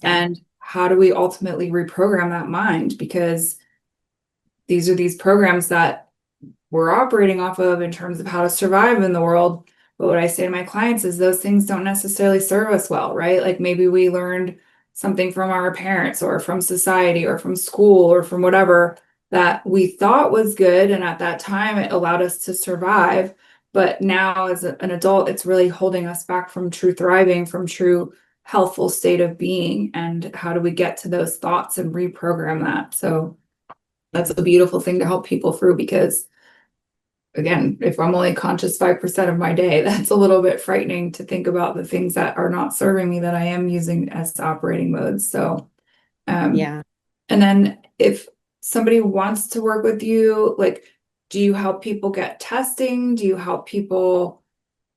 Yeah. And how do we ultimately reprogram that mind? Because these are these programs that we're operating off of in terms of how to survive in the world. But what I say to my clients is those things don't necessarily serve us well, right? Like maybe we learned something from our parents or from society or from school or from whatever that we thought was good. And at that time, it allowed us to survive. But now, as an adult, it's really holding us back from true thriving, from true healthful state of being. And how do we get to those thoughts and reprogram that? So that's Yeah. a beautiful thing to help people through because again, if I'm only conscious 5% of my day, that's a little bit frightening to think about the things that are not serving me that I am using as operating modes. So, um, Yeah. and then if somebody wants to work with you, like, do you help people get testing? Do you help people,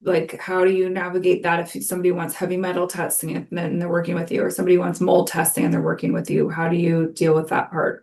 like, how do you navigate that if somebody wants heavy metal testing and then they're working with you, or somebody wants mold testing and they're working with you? How do you deal with that part?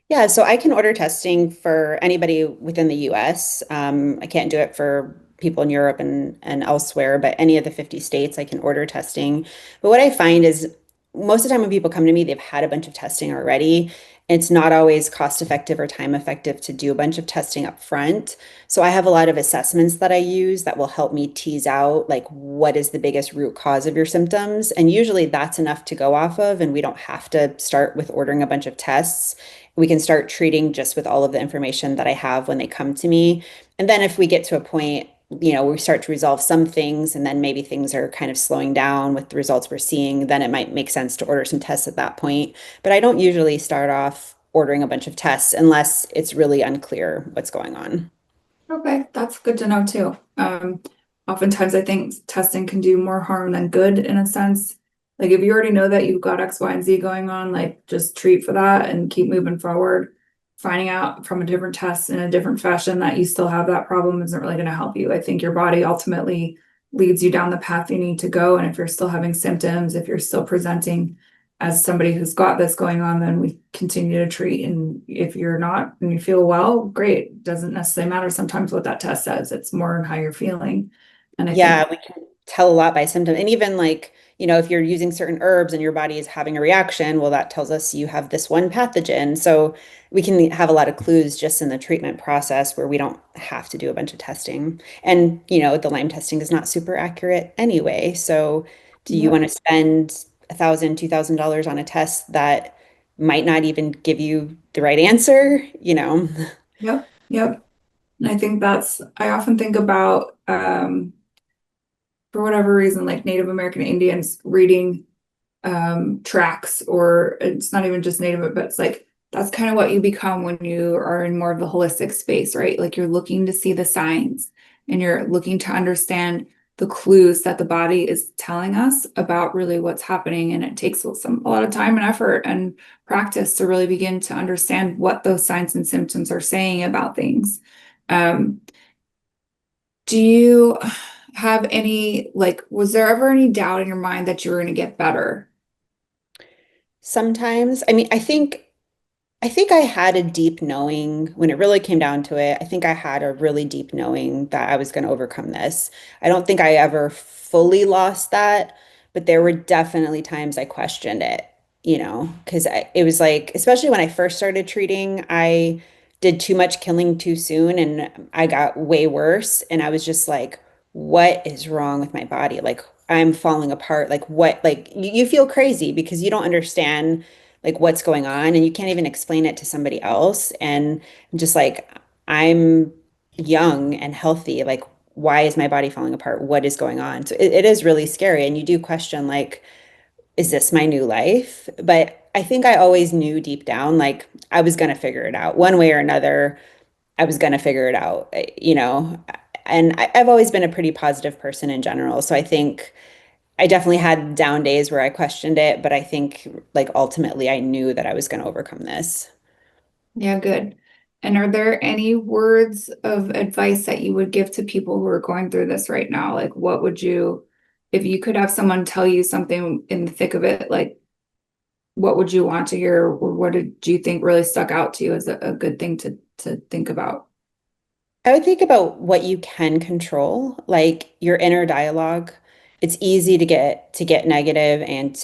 Yeah, so I can order testing for anybody within the US. I can't do it for people in Europe and elsewhere, but any of the 50 states I can order testing. But what I find is most of the time when people come to me, they've had a bunch of testing already. It's not always cost effective or time effective to do a bunch of testing up front. So I have a lot of assessments that I use that will help me tease out like what is the biggest root cause of your symptoms. And usually that's enough to go off of, and we don't have to start with ordering a bunch of tests. We can start treating just with all of the information that I have when they come to me. And then if we get to a point, we start to resolve some things and then maybe things are kind of slowing down with the results we're seeing, then it might make sense to order some tests at that point. But I don't usually start off ordering a bunch of tests unless it's really unclear what's going on. Okay, that's good to know too. Oftentimes I think testing can do more harm than good in a sense. Like if you already know that you've got X, Y, and Z going on, like just treat for that and keep moving forward. Finding out from a different test in a different fashion that you still have that problem isn't really going to help you. I think your body ultimately leads you down the path you need to go. And if you're still having symptoms, if you're still presenting as somebody who's got this going on, then we continue to treat. And if you're not and you feel well, great. Doesn't necessarily matter sometimes what that test says. It's more on how you're feeling. And I think, Yeah, we can tell a lot by symptom. And even like, if you're using certain herbs and your body is having a reaction, well, that tells us you have this one pathogen. So we can have a lot of clues just in the treatment process where we don't have to do a bunch of testing. And, the Lyme testing is not super accurate anyway. So do you yep, want to spend $1,000, $2,000 on a test that might not even give you the right answer? yep, yep. And I think I often think about, for whatever reason, like Native American Indians reading tracks, or it's not even just native, but it's like that's kind of what you become when you are in more of the holistic space, right? Like you're looking to see the signs and you're looking to understand the clues that the body is telling us about really what's happening. And it takes a lot of time and effort and practice to really begin to understand what those signs and symptoms are saying about things. Um, do you have any, like, was there ever any doubt in your mind that you were going to get better? Sometimes, I mean, I think I had a deep knowing when it really came down to it. I think I had a really deep knowing that I was going to overcome this. I don't think I ever fully lost that, but there were definitely times I questioned it, because it was like, especially when I first started treating, I did too much killing too soon and I got way worse. And I was just like, what is wrong with my body? Like, I'm falling apart. Like, what? Like, you feel crazy because you don't understand like what's going on, and you can't even explain it to somebody else. And I'm just like, I'm young and healthy. Like, why is my body falling apart? What is going on? So it is really scary. And you do question, like, is this my new life? But I think I always knew deep down, like, I was going to figure it out one way or another. I was going to figure it out, you know. And I've always been a pretty positive person in general. So I think I definitely had down days where I questioned it, but I think like ultimately I knew that I was going to overcome this. Yeah, good. And are there any words of advice that you would give to people who are going through this right now? Like, what would you, if you could have someone tell you something in the thick of it, like, what would you want to hear, or what did you think really stuck out to you as a good thing to think about? I would think about what you can control, like your inner dialogue. It's easy to get negative and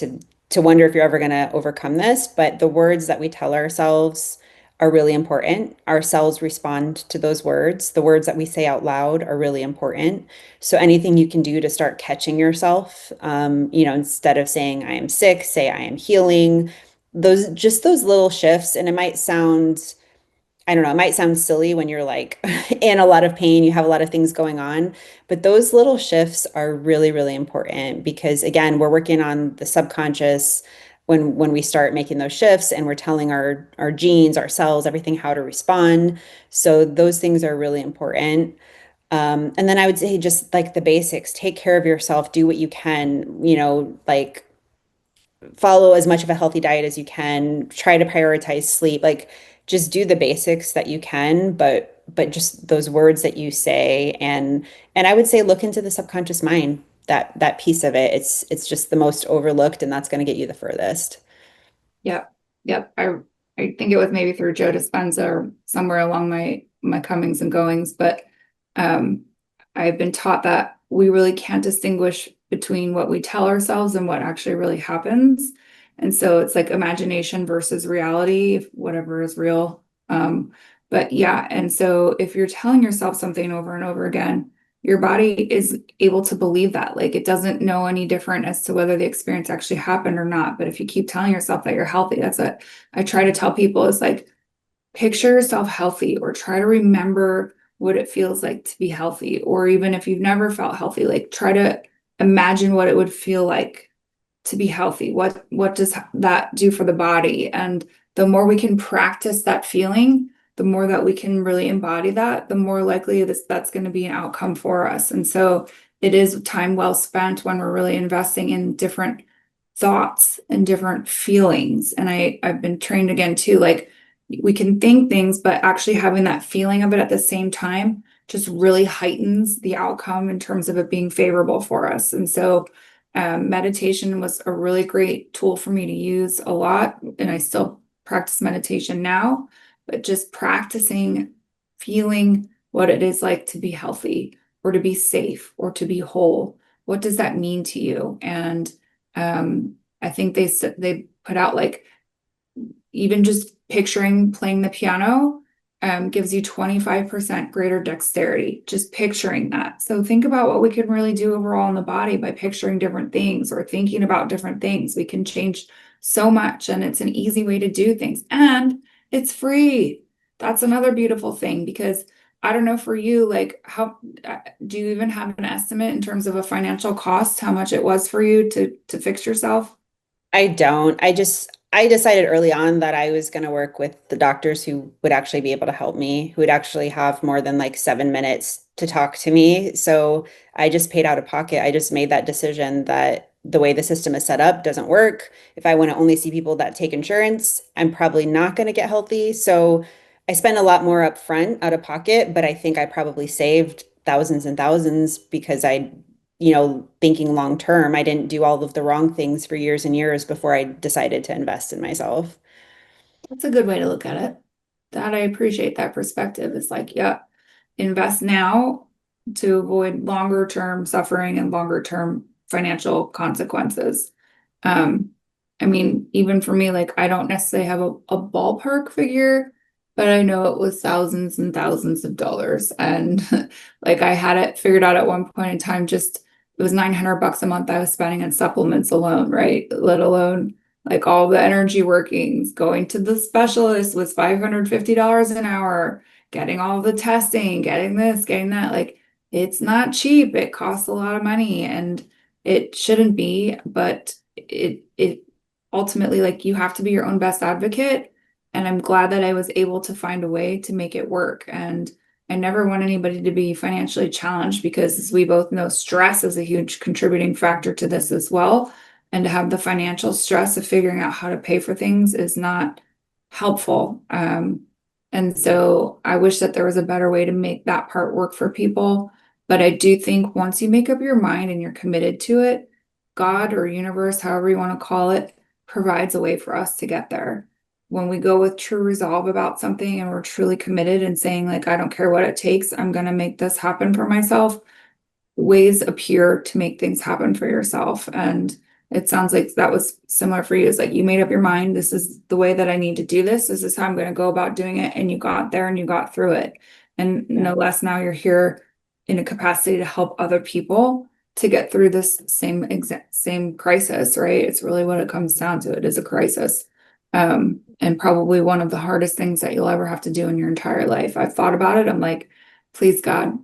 to wonder if you're ever going to overcome this, but the words that we tell ourselves are really important. Our cells respond to those words. The words that we say out loud are really important. So anything you can do to start catching yourself, instead of saying I am sick, say I am healing. Those little shifts, and it might sound, I don't know, it might sound silly when you're like in a lot of pain, you have a lot of things going on, but those little shifts are really, really important because again, we're working on the subconscious when we start making those shifts and we're telling our genes, our cells, everything how to respond. So those things are really important. And then I would say just like the basics, take care of yourself, do what you can, like follow as much of a healthy diet as you can, try to prioritize sleep, like just do the basics that you can, but just those words that you say, and I would say look into the subconscious mind, that piece of it. It's just the most overlooked and that's going to get you the furthest. Yep. Yep. I think it was maybe through Joe Dispenza or somewhere along my comings and goings, but um I've been taught that we really can't distinguish between what we tell ourselves and what actually really happens. And so it's like imagination versus reality, if whatever is real. But yeah, and so if you're telling yourself something over and over again, your body is able to believe that. Like it doesn't know any different as to whether the experience actually happened or not. But if you keep telling yourself that you're healthy, that's what I try to tell people is like, picture yourself healthy or try to remember what it feels like to be healthy. Or even if you've never felt healthy, like try to imagine what it would feel like to be healthy. What does that do for the body? And the more we can practice that feeling, the more that we can really embody that, the more likely that's going to be an outcome for us. And so it is time well spent when we're really investing in different thoughts and different feelings. And I've been trained again too, like we can think things, but actually having that feeling of it at the same time just really heightens the outcome in terms of it being favorable for us. And so meditation was a really great tool for me to use a lot, and I still practice meditation now, but just practicing feeling what it is like to be healthy or to be safe or to be whole. What does that mean to you? And I think they put out like even just picturing playing the piano gives you 25% greater dexterity, just picturing that. So think about what we can really do overall in the body by picturing different things or thinking about different things. We can change so much, and it's an easy way to do things. And it's free. That's another beautiful thing because I don't know for you, like how do you even have an estimate in terms of a financial cost, how much it was for you to fix yourself? I don't. I decided early on that I was going to work with the doctors who would actually be able to help me, who would actually have more than like 7 minutes to talk to me. So I just paid out of pocket. I just made that decision that the way the system is set up doesn't work. If I want to only see people that take insurance, I'm probably not going to get healthy. So I spent a lot more up front out of pocket, but I think I probably saved thousands and thousands because thinking long term, I didn't do all of the wrong things for years and years before I decided to invest in myself. That's a good way to look at it. That I appreciate that perspective. It's like, yeah, invest now to avoid longer term suffering and longer term financial consequences. Um, I mean, even for me, like I don't necessarily have a ballpark figure, but I know it was thousands and thousands of dollars. And like I had it figured out at one point in time, just it was $900 a month I was spending on supplements alone, right? Let alone Like all the energy workings, going to the specialist was $550 an hour, getting all the testing, getting this, getting that. Like it's not cheap. It costs a lot of money and it shouldn't be, but it ultimately like you have to be your own best advocate. And I'm glad that I was able to find a way to make it work. And I never want anybody to be financially challenged because as we both know, stress is a huge contributing factor to this as well, and to have the financial stress of figuring out how to pay for things is not helpful. And so I wish that there was a better way to make that part work for people. But I do think once you make up your mind and you're committed to it, God or universe, however you want to call it, provides a way for us to get there. When we go with true resolve about something and we're truly committed and saying, like, I don't care what it takes, I'm going to make this happen for myself, ways appear to make things happen for yourself. And it sounds like that was similar for you. It's like you made up your mind, this is the way that I need to do this. This is how I'm going to go about doing it. And you got there and you got through it. And Yeah. no less now you're here in a capacity to help other people to get through this same crisis, right? It's really what it comes down to. It is a crisis. And probably one of the hardest things that you'll ever have to do in your entire life. I've thought about it. I'm like, please God,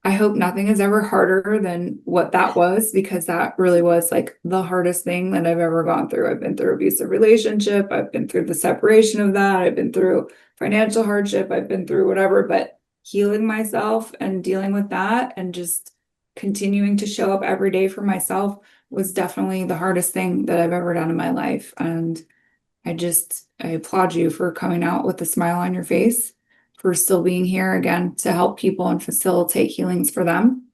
I hope nothing is ever harder than what that was, because that really was like the hardest thing that I've ever gone through. I've been through abusive relationship. I've been through the separation of that. I've been through financial hardship. I've been through whatever, but healing myself and dealing with that and just continuing to show up every day for myself was definitely the hardest thing that I've ever done in my life. And I applaud you for coming out with a smile on your face, for still being here again to help people and facilitate healings for them.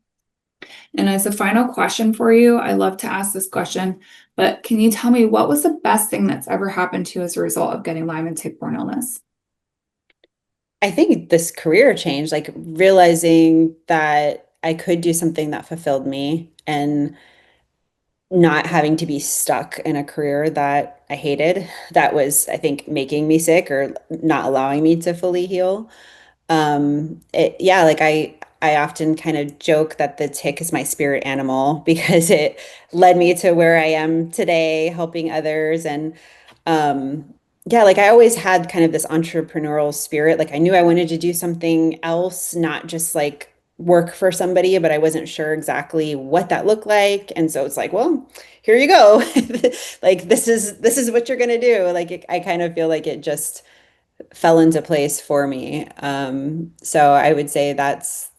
And as a final question for you, I love to ask this question, but can you tell me what was the best thing that's ever happened to you as a result of getting Lyme and tick-borne illness? I think this career change, like realizing that I could do something that fulfilled me and not having to be stuck in a career that I hated, that was, I think, making me sick or not allowing me to fully heal. Yeah, like I often kind of joke that the tick is my spirit animal because it led me to where I am today, helping others. And yeah, like I always had kind of this entrepreneurial spirit. Like I knew I wanted to do something else, not just like work for somebody, but I wasn't sure exactly what that looked like. And so it's like, well, here you go. Like this is what you're gonna do. Like I kind of feel like it just fell into place for me. So I would say that's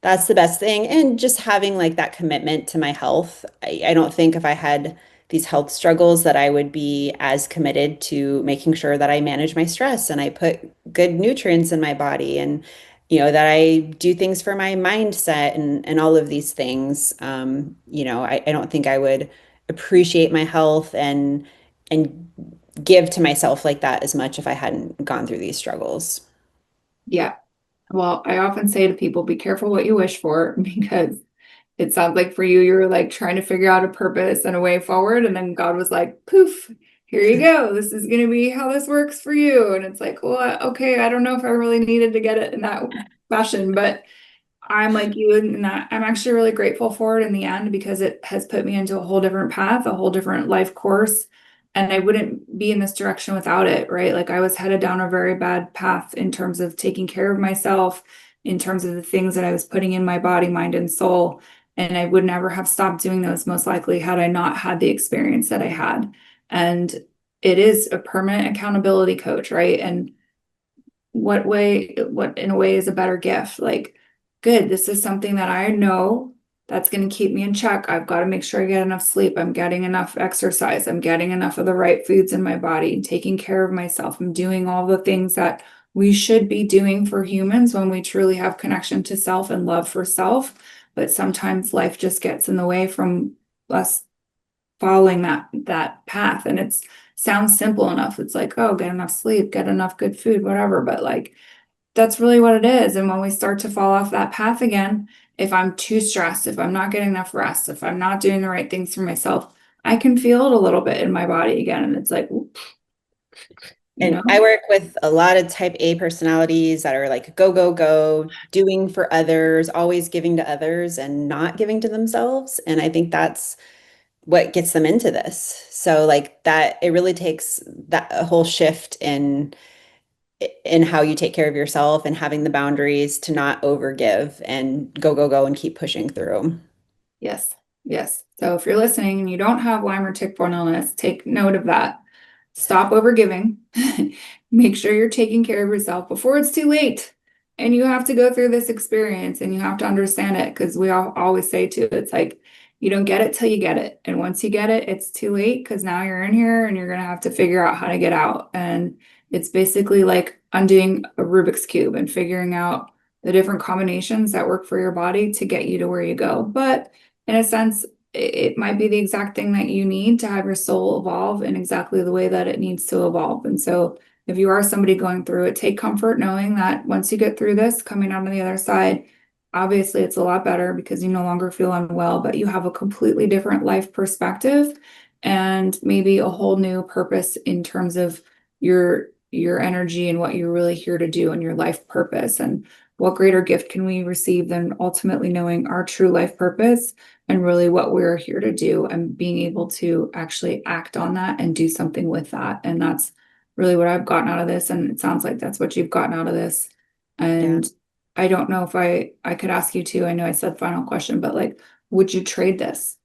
the best thing. And just having like that commitment to my health. I don't think if I had these health struggles that I would be as committed to making sure that I manage my stress and I put good nutrients in my body and that I do things for my mindset and all of these things. I don't think I would appreciate my health and give to myself like that as much if I hadn't gone through these struggles. Yeah. Well, I often say to people, be careful what you wish for because it sounds like for you, you were like trying to figure out a purpose and a way forward. And then God was like, poof, here you go. This is going to be how this works for you. And it's like, well, okay, I don't know if I really needed to get it in that fashion, but I'm like you in that I'm actually really grateful for it in the end because it has put me into a whole different path, a whole different life course. And I wouldn't be in this direction without it, right? Like I was headed down a very bad path in terms of taking care of myself, in terms of the things that I was putting in my body, mind, and soul. And I would never have stopped doing those most likely had I not had the experience that I had. And it is a permanent accountability coach, right? And what in a way is a better gift? Like, good, this is something that I know that's going to keep me in check. I've got to make sure I get enough sleep. I'm getting enough exercise. I'm getting enough of the right foods in my body, taking care of myself. I'm doing all the things that we should be doing for humans when we truly have connection to self and love for self. But sometimes life just gets in the way from us following that path. And it's sounds simple enough. It's like, oh, get enough sleep, get enough good food, whatever. But like that's really what it is. And when we start to fall off that path again, if I'm too stressed, if I'm not getting enough rest, if I'm not doing the right things for myself, I can feel it a little bit in my body again. And it's like, you And know, I work with a lot of type A personalities that are like go, go, go, doing for others, always giving to others and not giving to themselves. And I think what gets them into this. So like that, it really takes that a whole shift in how you take care of yourself and having the boundaries to not overgive and go, go, go and keep pushing through. Yes, yes. So if you're listening and you don't have Lyme or tick-borne illness, take note of that. Stop overgiving. Make sure you're taking care of yourself before it's too late. And you have to go through this experience and you have to understand it because we all always say too, it's like you don't get it till you get it. And once you get it, it's too late because now you're in here and you're gonna have to figure out how to get out. And it's basically like undoing a Rubik's Cube and figuring out the different combinations that work for your body to get you to where you go. But in a sense, it might be the exact thing that you need to have your soul evolve in exactly the way that it needs to evolve. And so if you are somebody going through it, take comfort knowing that once you get through this, coming out on the other side, obviously it's a lot better because you no longer feel unwell, but you have a completely different life perspective and maybe a whole new purpose in terms of your energy and what you're really here to do and your life purpose. And what greater gift can we receive than ultimately knowing our true life purpose and really what we're here to do and being able to actually act on that and do something with that. And that's really what I've gotten out of this. And it sounds like that's what you've gotten out of this. Yeah. And I don't know if I could ask you to, I know I said final question, but like, would you trade this?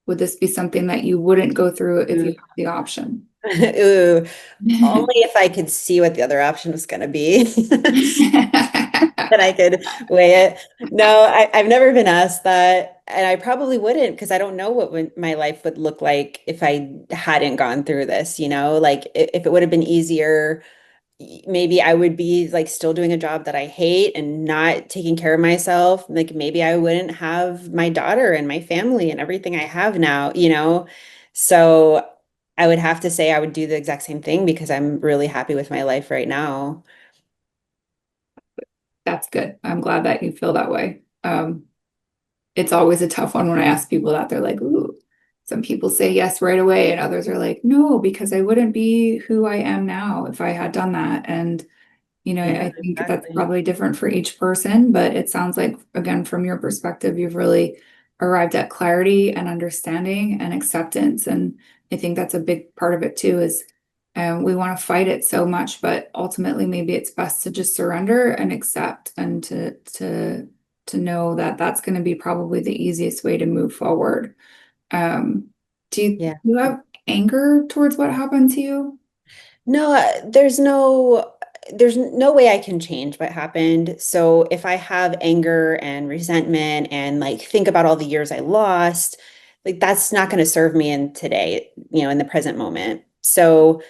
Would this be something that you wouldn't go through if you Mm. had the option? Ooh, only if I could see what the other option was going to be. That I could weigh it. No, I've never been asked that, and I probably wouldn't because I don't know what my life would look like if I hadn't gone through this, like if it would have been easier, maybe I would be like still doing a job that I hate and not taking care of myself. Like maybe I wouldn't have my daughter and my family and everything I have now. So I would have to say I would do the exact same thing because I'm really happy with my life right now. That's good. I'm glad that you feel that way. It's always a tough one when I ask people that. They're like, ooh, some people say yes right away, and others are like, no, because I wouldn't be who I am now if I had done that. And Yeah, I think that's exactly. probably different for each person, but it sounds like, again, from your perspective, you've really arrived at clarity and understanding and acceptance. And I think that's a big part of it too, is we want to fight it so much, but ultimately maybe it's best to just surrender and accept and to know that that's going to be probably the easiest way to move forward. Um, Yeah. do you have anger towards what happened to you? No, there's no way I can change what happened. So if I have anger and resentment and like think about all the years I lost, like that's not going to serve me in today, in the present moment. So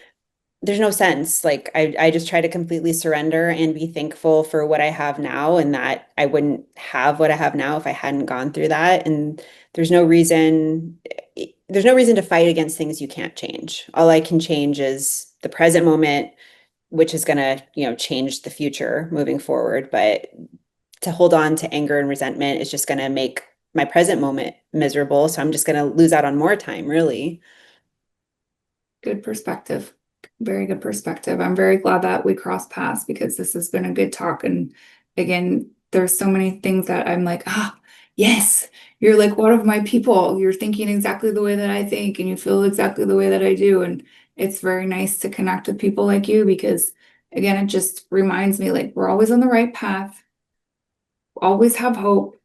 there's no sense. Like I just try to completely surrender and be thankful for what I have now and that I wouldn't have what I have now if I hadn't gone through that. And there's no reason there's no reason to fight against things you can't change. All I can change is the present moment, which is going to, change the future moving forward. But to hold on to anger and resentment is just going to make my present moment miserable. So I'm just going to lose out on more time, really. Good perspective. Very good perspective. I'm very glad that we crossed paths because this has been a good talk. And again, there's so many things that I'm like, yes, you're like one of my people. You're thinking exactly the way that I think, and you feel exactly the way that I do. And it's very nice to connect with people like you because, again, it just reminds me like we're always on the right path, always have hope.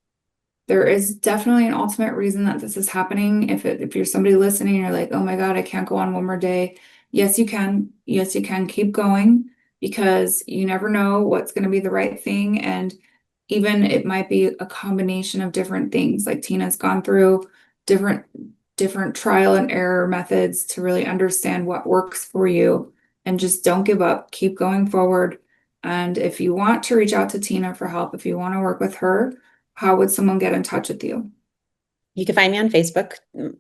There is definitely an ultimate reason that this is happening. If you're somebody listening, and you're like, oh my God, I can't go on one more day. Yes, you can. Yes, you can keep going because you never know what's going to be the right thing. And even it might be a combination of different things. Like Tina's gone through different different trial and error methods to really understand what works for you. And just don't give up. Keep going forward. And if you want to reach out to Tina for help, if you want to work with her, how would someone get in touch with you? You can find me on Facebook.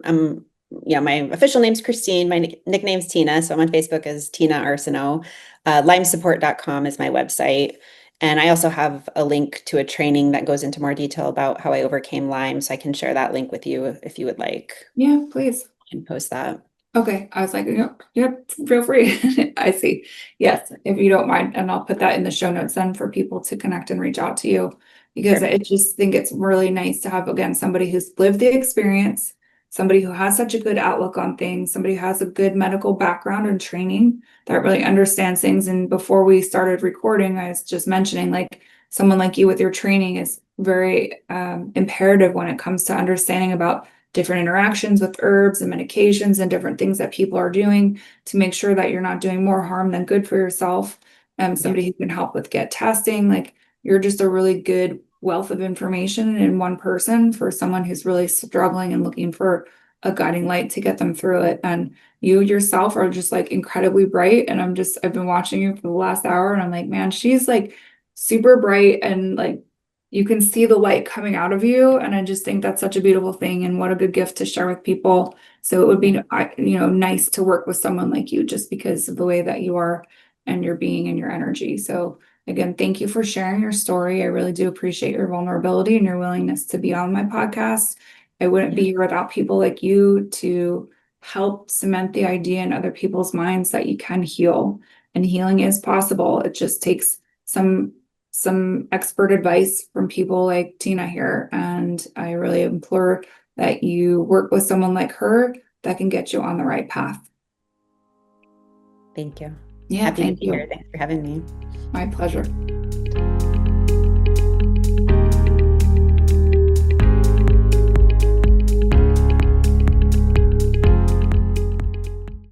Um, my official name's Christine. My nickname's Tina. So I'm on Facebook as Tina Arseneau. Lymesupport.com is my website. And I also have a link to a training that goes into more detail about how I overcame Lyme. So I can share that link with you if you would like Yeah, please. and post that. Okay. I was like, yep, feel free. I see. Yes, if you don't mind. And I'll put that in the show notes then for people to connect and reach out to you because Sure. I just think it's really nice to have, again, somebody who's lived the experience somebody who has such a good outlook on things, somebody who has a good medical background and training that really understands things. And before we started recording, I was just mentioning, like, someone like you with your training is very imperative when it comes to understanding about different interactions with herbs and medications and different things that people are doing to make sure that you're not doing more harm than good for yourself. Somebody who can help with get testing, like, you're just a really good wealth of information in one person for someone who's really struggling and looking for a guiding light to get them through it. And you yourself are just like incredibly bright. And I've been watching you for the last hour and I'm like, man, she's like super bright and like you can see the light coming out of you. And I just think that's such a beautiful thing and what a good gift to share with people. So it would be, nice to work with someone like you just because of the way that you are and your being and your energy. So again, thank you for sharing your story. I really do appreciate your vulnerability and your willingness to be on my podcast. I wouldn't be here without people like you to help cement the idea in other people's minds that you can heal and healing is possible. It just takes some expert advice from people like Tina here. And I really implore that you work with someone like her that can get you on the right path. Thank you. Yeah, Happy to thank be here. you. Thanks for having me. My pleasure.